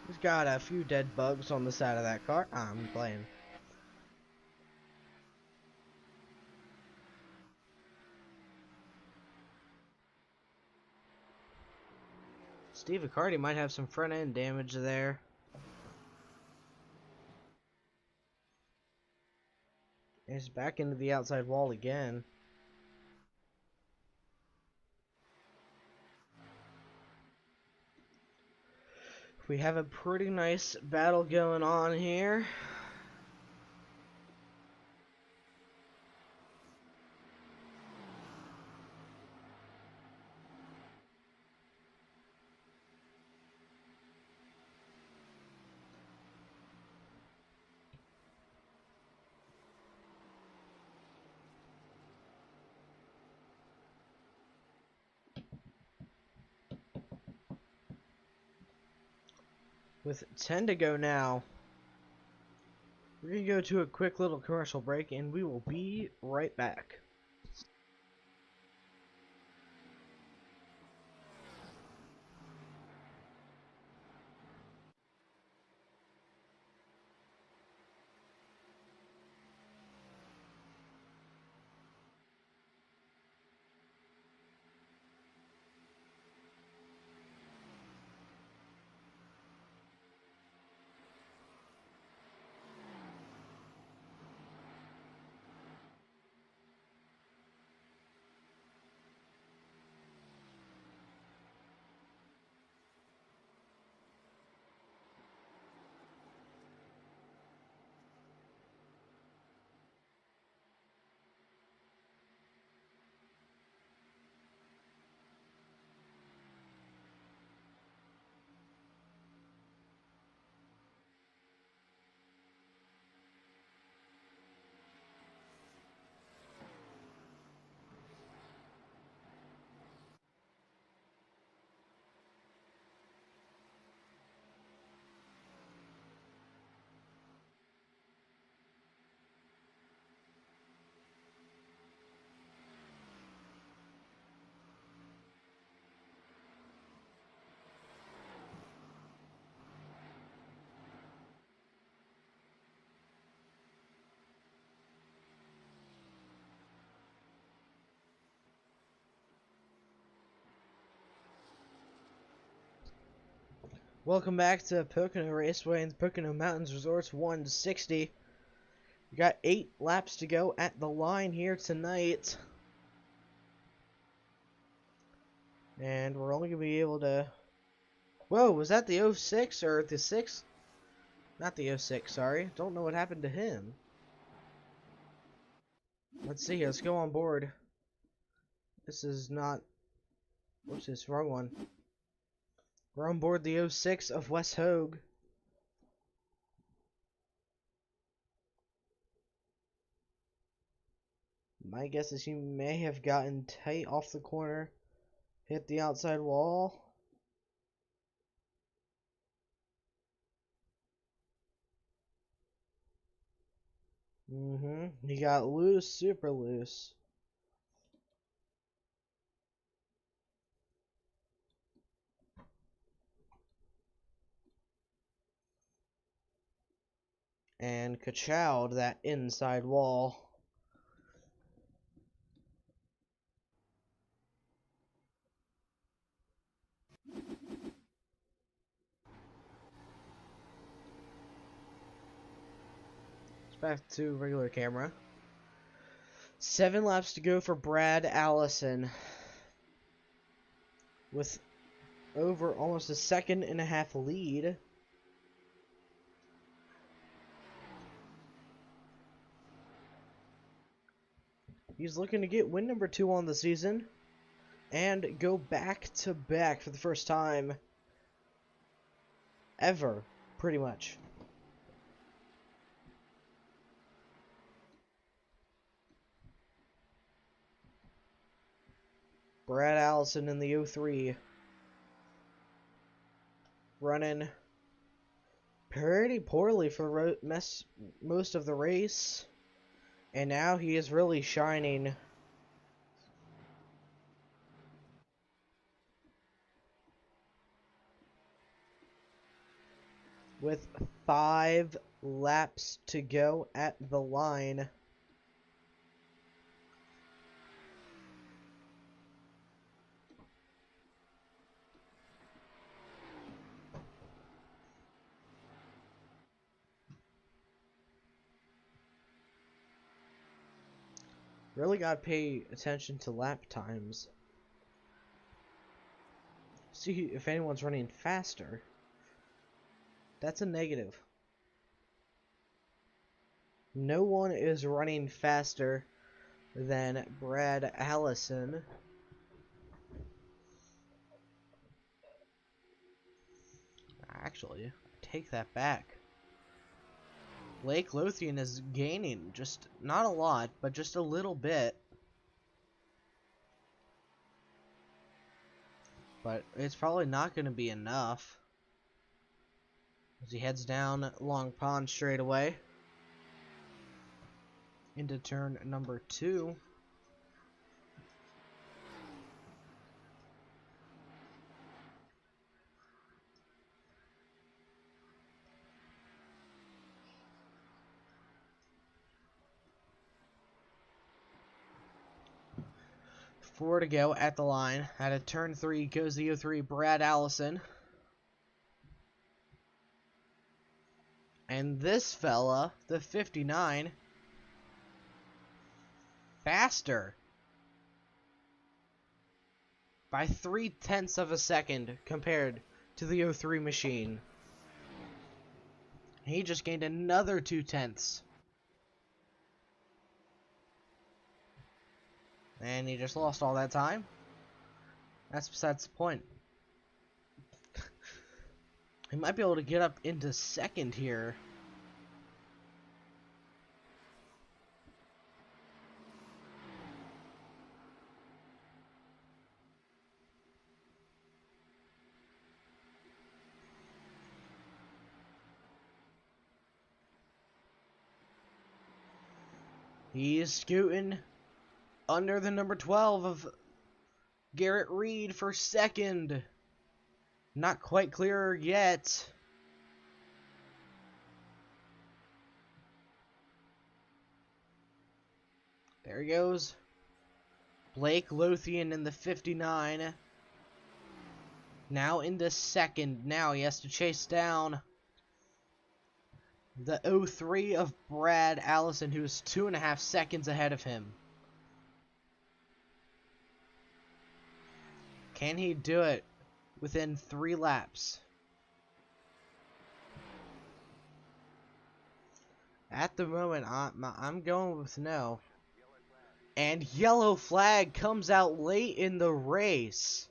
He's got a few dead bugs on the side of that car. I'm playing. Steve Accardi might have some front end damage there. He's back into the outside wall again. We have a pretty nice battle going on here. With 10 to go now, we're going to go to a quick little commercial break and we will be right back. Welcome back to Pocono Raceway and Pocono Mountains Resorts 160. We got 8 laps to go at the line here tonight. And we're only going to be able to... Whoa, was that the 06 or the 6? Not the 06, sorry. Don't know what happened to him. Let's see, let's go on board. This is not... What's this? Wrong one. We're on board the 06 of West Hogue. My guess is he may have gotten tight off the corner, hit the outside wall. He got loose, super loose. And ka-chowed that inside wall. Back to regular camera. 7 laps to go for Brad Allison. With over almost a 1.5 second lead. He's looking to get win number 2 on the season. And go back to back for the first time ever, pretty much. Brad Allison in the 03. Running pretty poorly for most of the race. And now he is really shining. With 5 laps to go at the line. Really gotta pay attention to lap times. See if anyone's running faster. That's a negative. No one is running faster than Brad Allison. Actually, take that back. Blake Lothian is gaining, just not a lot, but just a little bit. But it's probably not going to be enough. As he heads down Long Pond straight away. Into turn number 2. Four to go at the line. At a turn 3 goes the 03 Brad Allison. And this fella, the 59, faster by 0.3 of a second compared to the 03 machine. He just gained another 0.2. And he just lost all that time. That's besides the point. He might be able to get up into second here. He's scooting under the number 12 of Garrett Reed for second. Not quite clear yet. There he goes. Blake Lothian in the 59. Now into second. Now he has to chase down the 03 of Brad Allison, who's 2.5 seconds ahead of him. Can he do it within 3 laps? At the moment, I'm going with no. And yellow flag comes out late in the race.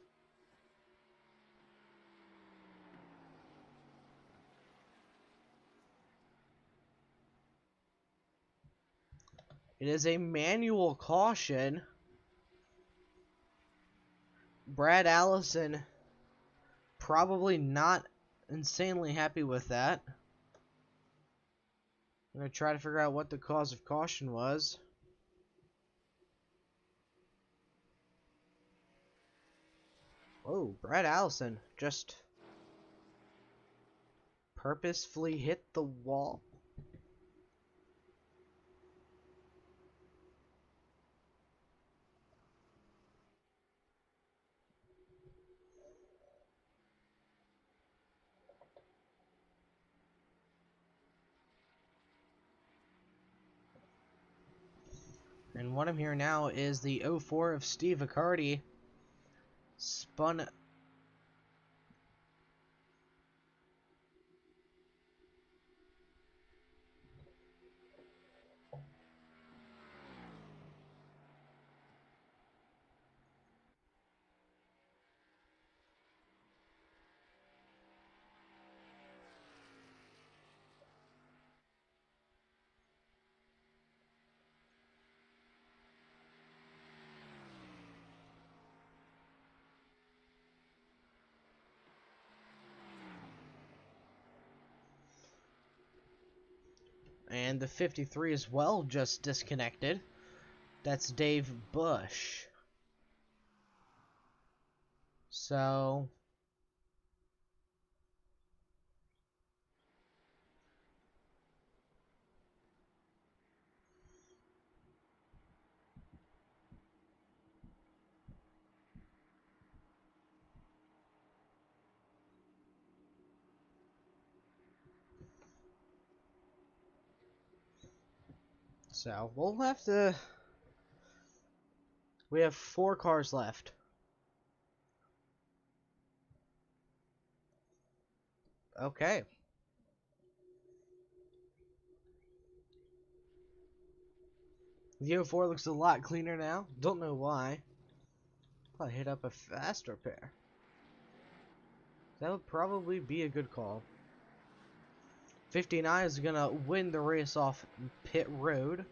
It is a manual caution. Brad Allison probably not insanely happy with that. I'm going to try to figure out what the cause of caution was. Oh, Brad Allison just purposefully hit the wall. And what I'm hearing now is the 04 of Steve Accardi spun. And the 53 as well just disconnected. That's Dave Bush. So we'll have to. We have 4 cars left. Okay. The 04 looks a lot cleaner now. Don't know why. Probably hit up a fast repair. That would probably be a good call. 59 is gonna win the race off pit road.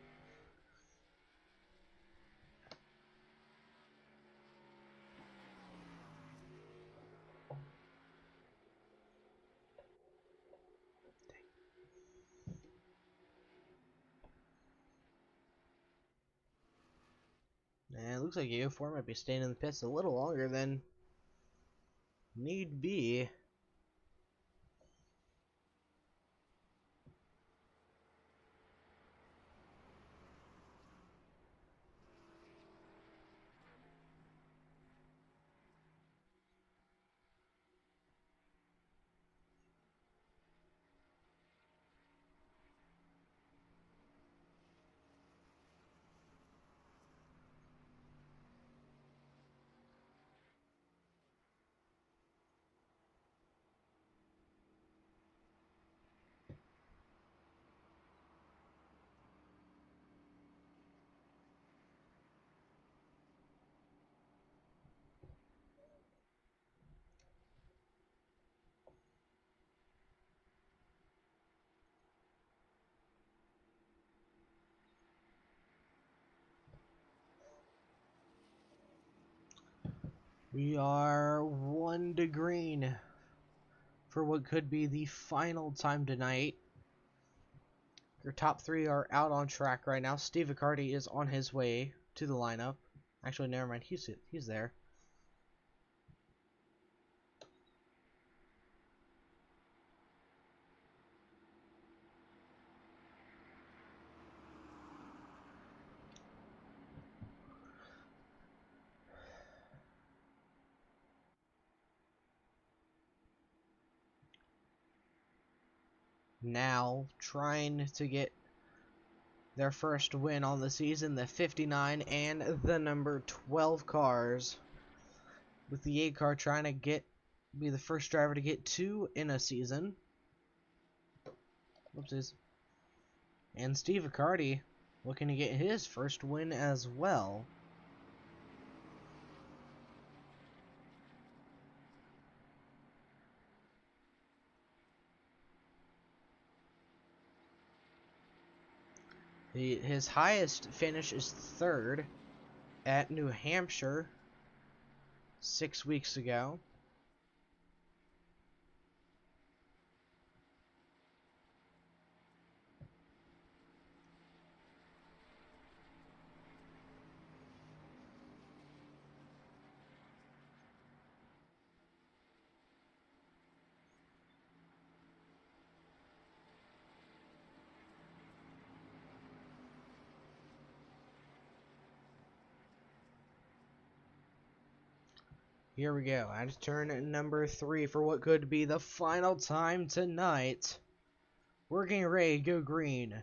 And it looks like U4 might be staying in the pits a little longer than need be. We are 1 to green for what could be the final time tonight. Your top 3 are out on track right now. Steve Accardi is on his way to the lineup. Actually, never mind. He's there. now trying to get their first win on the season, the 59 and the number 12 cars, with the 8 car trying to be the first driver to get 2 in a season. Whoopsies. And Steve Ricciardi looking to get his first win as well. His highest finish is 3rd at New Hampshire 6 weeks ago. Here we go. At turn number 3 for what could be the final time tonight. We're getting ready to go green.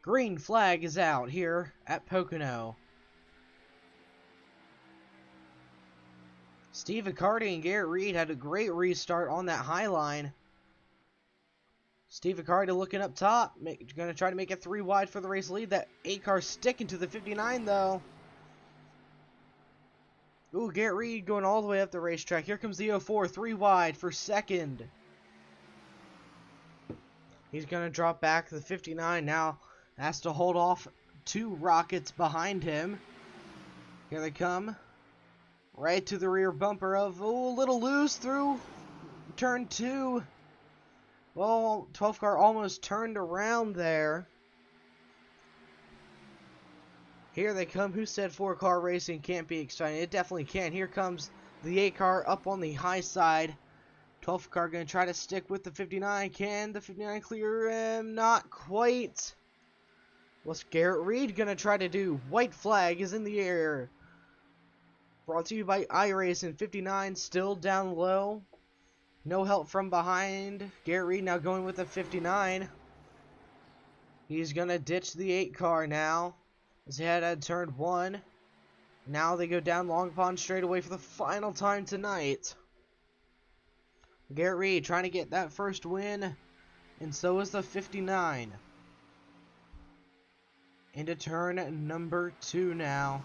Green flag is out here at Pocono. Steve Ricciardi and Garrett Reed had a great restart on that high line. Steve Ricciardi looking up top. Going to try to make it 3 wide for the race lead. That 8 car sticking to the 59 though. Ooh, Garrett Reed going all the way up the racetrack. Here comes the 04, 3 wide for 2nd. He's going to drop back to the 59 now. Has to hold off 2 rockets behind him. Here they come. Right to the rear bumper of, oh, a little loose through turn 2. Well, 12 car almost turned around there. Here they come. Who said 4 car racing can't be exciting? It definitely can. Here comes the 8 car up on the high side. 12 car going to try to stick with the 59. Can the 59 clear him? Not quite. What's Garrett Reed going to try to do? White flag is in the air. Brought to you by iRacing. 59 still down low. No help from behind. Garrett Reed now going with the 59. He's going to ditch the 8 car now. As he had turn 1. Now they go down Long Pond straightaway for the final time tonight. Garrett Reed trying to get that first win. And so is the 59. Into turn number 2 now.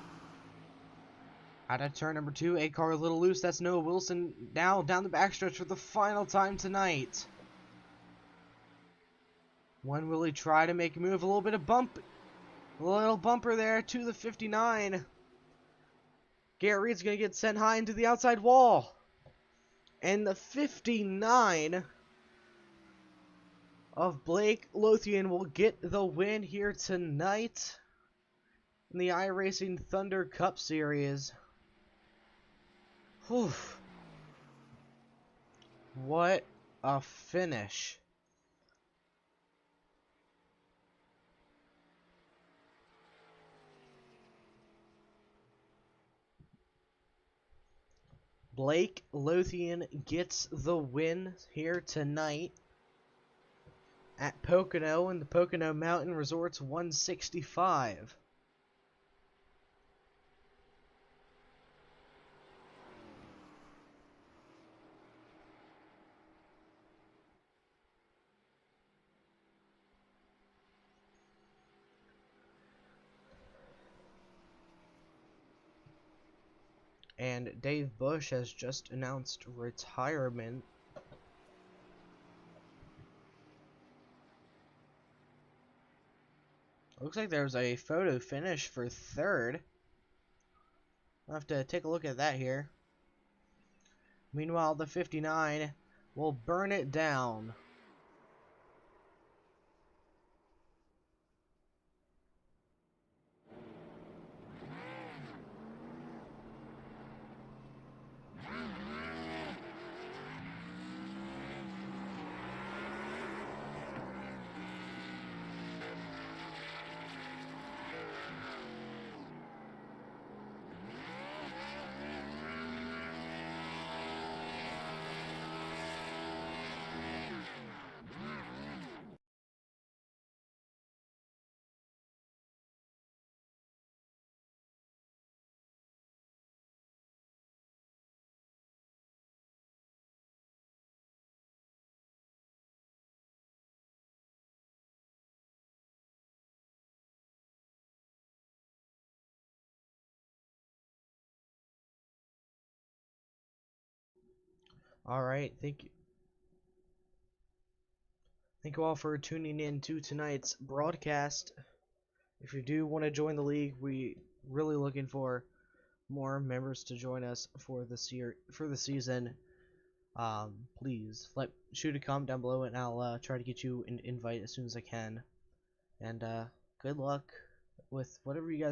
Out of turn number 2, 8 car a little loose. That's Noah Wilson now down the backstretch for the final time tonight. When will he try to make a move? A little bit of bump. A little bumper there to the 59. Garrett Reed's going to get sent high into the outside wall. And the 59 of Blake Lothian will get the win here tonight in the iRacing Thunder Cup Series. Whew. What a finish. Blake Lothian gets the win here tonight at Pocono in the Pocono Mountain Resorts 165. And Dave Bush has just announced retirement. Looks like there's a photo finish for 3rd. I'll have to take a look at that here. Meanwhile, the 59 will burn it down. Alright, thank you all for tuning in to tonight's broadcast. If you do want to join the league, we really looking for more members to join us for this year, for the season. Please shoot a comment down below, and I'll try to get you an invite as soon as I can. And good luck with whatever you guys